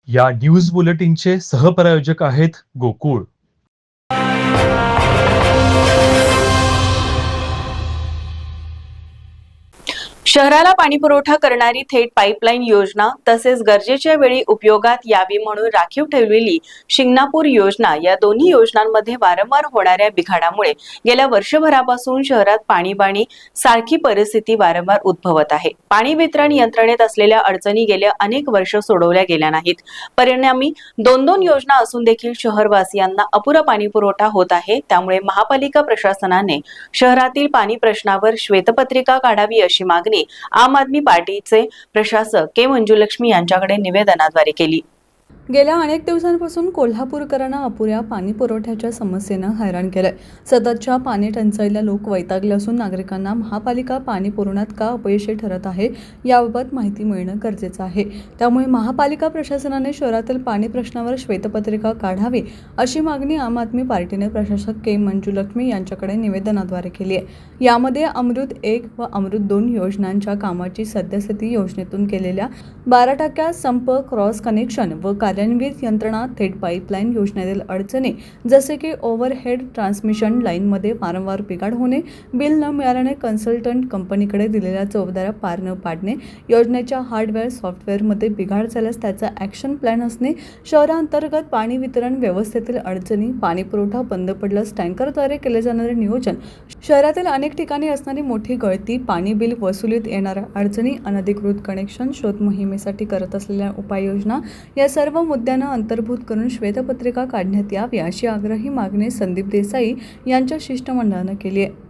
या न्यूज बुलेटिनचे सहप्रायोजक आहेत गोकुळ. शहराला पाणीपुरवठा करणारी थेट पाईपलाईन योजना तसेच गरजेच्या वेळी उपयोगात यावी म्हणून राखीव ठेवलेली शिंगणापूर योजना या दोन्ही योजनांमध्ये वारंवार होणाऱ्या बिघाडामुळे गेल्या वर्षभरापासून शहरात पाणी सारखी परिस्थिती वारंवार उद्भवत आहे. पाणी वितरण यंत्रणेत असलेल्या अडचणी गेल्या अनेक वर्ष सोडवल्या गेल्या नाहीत. परिणामी दोन योजना असून देखील शहरवासियांना अपुरा पाणीपुरवठा होत आहे. त्यामुळे महापालिका प्रशासनाने शहरातील पाणी प्रश्नावर श्वेतपत्रिका काढावी अशी मागणी आम आदमी पार्टीचे प्रशासक के मंजुलक्ष्मी यांच्याकडे निवेदनाद्वारे केली. गेल्या अनेक दिवसांपासून कोल्हापूरकरांना अपुऱ्या पाणी पुरवठ्याच्या समस्येनं हैराण केलंय. सततच्या पाणी टंचाईला लोक वैतागले असून नागरिकांना महापालिका पाणी पुरवण्यात का अपयशी ठरत आहे याबाबत माहिती मिळणं गरजेचं आहे. त्यामुळे महापालिका प्रशासनाने शहरातील पाणी प्रश्नावर श्वेतपत्रिका काढावी अशी मागणी आम आदमी पार्टीने प्रशासक के मंजुलक्ष्मी यांच्याकडे निवेदनाद्वारे केली आहे. यामध्ये अमृत 1 व अमृत 2 योजनांच्या कामाची सद्यस्थिती, योजनेतून केलेल्या 12% संप, क्रॉस कनेक्शन व कार्यान्वित यंत्रणा, थेट पाईपलाईन योजनेतील अडचणी जसे की ओव्हरहेड ट्रान्समिशन लाईनमध्ये वारंवार बिघाड होणे, बिल न मिळाल्याने कन्सल्टंट कंपनीकडे दिलेल्या जबाबदाऱ्या पार न पाडणे, योजनेच्या हार्डवेअर सॉफ्टवेअरमध्ये बिघाड झाल्यास त्याचा ॲक्शन प्लॅन असणे, शहरांतर्गत पाणी वितरण व्यवस्थेतील अडचणी, पाणी पुरवठा बंद पडल्यास टँकरद्वारे केले जाणारे नियोजन, शहरातील अनेक ठिकाणी असणारी मोठी गळती, पाणी बिल वसुलीत येणाऱ्या अडचणी, अनधिकृत कनेक्शन शोध मोहिमेसाठी करत असलेल्या उपाययोजना या सर्व मुद्द्यांना अंतर्भूत करून श्वेतपत्रिका काढण्यात यावी अशी आग्रही मागणी संदीप देसाई यांच्या शिष्टमंडळानं केली आहे.